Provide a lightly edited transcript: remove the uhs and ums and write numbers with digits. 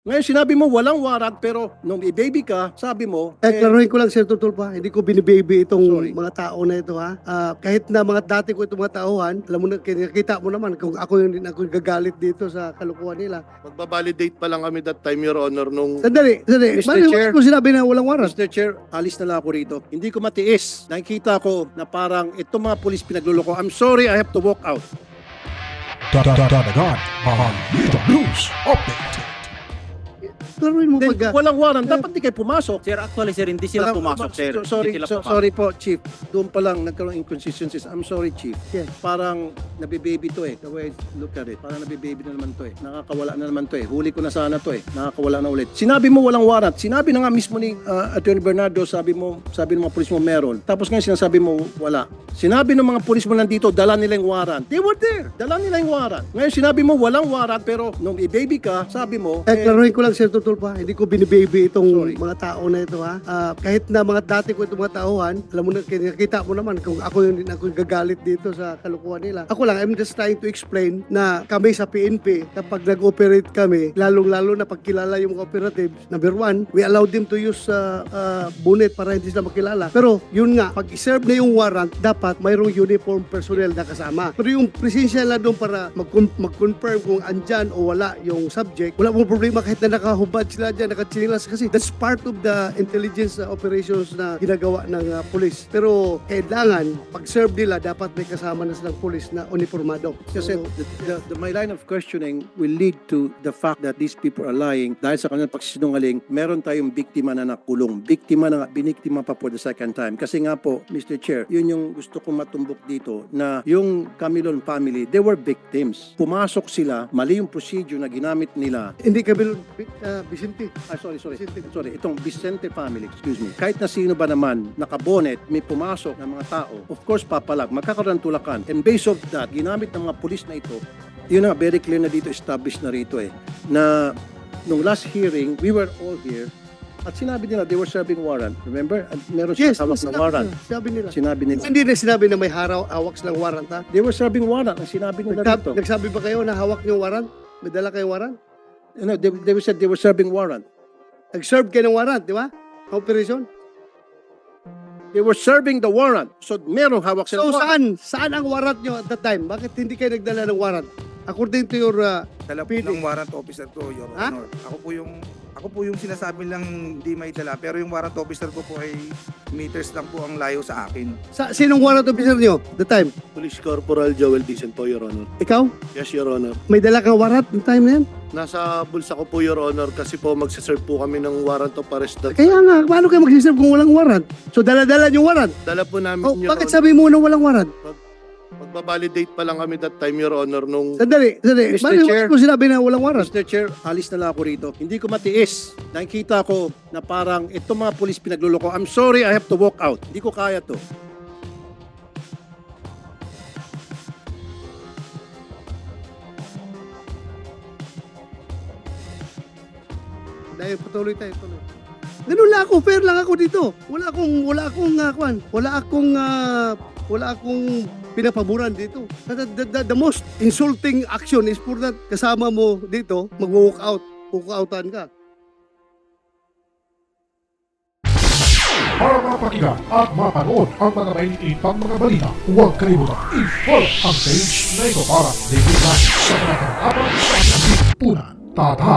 Ngayon sinabi mo walang warrant pero nung i-baby ka, sabi mo, Klaruhin ko lang, Sir Tutulpa, hindi ko binibaby itong Sorry. mga tao na ito, ha. Kahit na mga dati ko itong mga tauhan, alam mo na, nakita mo naman kung ako yung gagalit dito sa kalukuhan nila. Magbabalidate pa lang kami that time, Your Honor, nung Sandali. Mr. Bakit Chair. ko sinabi na walang warrant? Mr. Chair, alis na lang ako rito. Hindi ko matiis. Nakikita ko na parang itong mga pulis pinagluloko. I'm sorry, I have to walk out. Dadagan, Balita News Update. Klaruhin mo Then, pag... walang warrant. Dapat di kayo pumasok. Sir, actually, sir, hindi sila pumasok, sir. Sorry, Hindi sila pumasok. sorry po, Chief. Doon pa lang nagkaroon inconsistencies. I'm sorry, Chief. Yeah. Parang nabibaby to eh. The way I look at it. Parang nabibaby na naman to eh. Nakakawala na naman to eh. Huli ko na sana to eh. Nakakawala na ulit. Sinabi mo walang warrant. Sinabi na nga mismo ni Attorney Bernardo, sabi ng mga pulis mo meron. Tapos ngayon sinasabi mo wala. Sinabi ng mga pulis mo nandito, dala nila yung warrant. They were there. Dala nila yung warrant. Ngayon sinabi mo walang warrant pero nung i-baby ka, sabi mo, Klaruhin ko lang, Sir Tutulpa, hindi ko binibaby itong Sorry. mga tao na ito, ha. Kahit na mga dati ko itong mga tauhan, alam mo na, nakita mo naman kung ako yung gagalit dito sa kalukuhan nila. Ako lang, I'm just trying to explain na kami sa PNP, kapag nag-operate kami, lalong-lalo na pagkilala yung mga operatives, number one, we allow them to use bonnet para hindi sila makilala. Pero yun nga, pag i-serve na yung warrant, dapat mayroong uniform personnel na kasama. Pero yung presensya na doon para mag-confirm kung andyan o wala yung subject, wala mong problema kahit na nakahubad sila dyan, nakatsinilas, kasi that's part of the intelligence operations na ginagawa ng police. Pero kailangan, pag-serve nila, dapat may kasama na silang police na uniformado. Kasi my line of questioning will lead to the fact that these people are lying dahil sa kanilang pagsisinungaling. Meron tayong biktima na nakulong. Biktima na biniktima pa for the second time. Kasi nga po, Mr. Chair, yun yung gusto kong matumbok dito na yung Camilon family, they were victims. Pumasok sila, mali yung procedure na ginamit nila. Hindi kami, Vicente. Sorry, itong Vicente family, excuse me. Kahit na sino ba naman, nakabonet, may pumasok ng mga tao, of course papalag, magkakaroon ng tulakan. And based of that, ginamit ng mga pulis na ito, yun na, very clear na dito, established na rito eh, na nung last hearing, we were all here, at sinabi nila, they were serving warrant. Remember? At meron siya hawak ng warrant. Sinabi nila. Hindi na sinabi na may hawak silang warrant, ha? They were serving warrant. Ang sinabi nila dito. Nagsabi ba kayo na hawak niyo warrant? May dala kayong warrant? No, they said they were serving warrant. Nag-serve kayo ng warrant, di ba? Operation? They were serving the warrant. So, merong hawak So, silang warrant. saan ang warrant nyo at that time? Bakit hindi kayo nagdala ng warrant? According to your Dala po PD. ng warrant officer ko, Your Ha? Honor. Ako po yung sinasabi lang hindi may dala, pero yung warrant officer ko po ay meters lang po ang layo sa akin. Sinong warrant officer nyo the time? Police Corporal Joel Dicen po, Your Honor. Ikaw? Yes, Your Honor. May dala kang warrant the time na yan? Nasa bulsa ko po, Your Honor, kasi po magsaserve po kami ng warrant of arrest. Kaya nga, paano kayo mag-serve kung walang warrant? So, dala-dala yung warrant. Dala po namin, Oh, Your bakit Honor. sabi mo na walang warrant? Magbabalidate pa lang kami that time, Your Honor, nung Sandali. Mr. Bakit Chair. ko sinabi na walang warrant? Mr. Chair, alis na lang ako rito. Hindi ko matiis. Nakikita ko na parang itong mga pulis pinagluloko. I'm sorry, I have to walk out. Hindi ko kaya to. Dahil patuloy tayo, tuloy. Ganun lang ako, fair lang ako dito. Wala akong pinapaboran dito. The most insulting action is for that kasama mo dito, mag-walk out, walk-outan ka. Para mapakinggan at mapanood ang mga mainitin pang mga balita, huwag kalimutan i-follow ang page na ito para libre lang sa mga karapat sa ating lipunan. Tata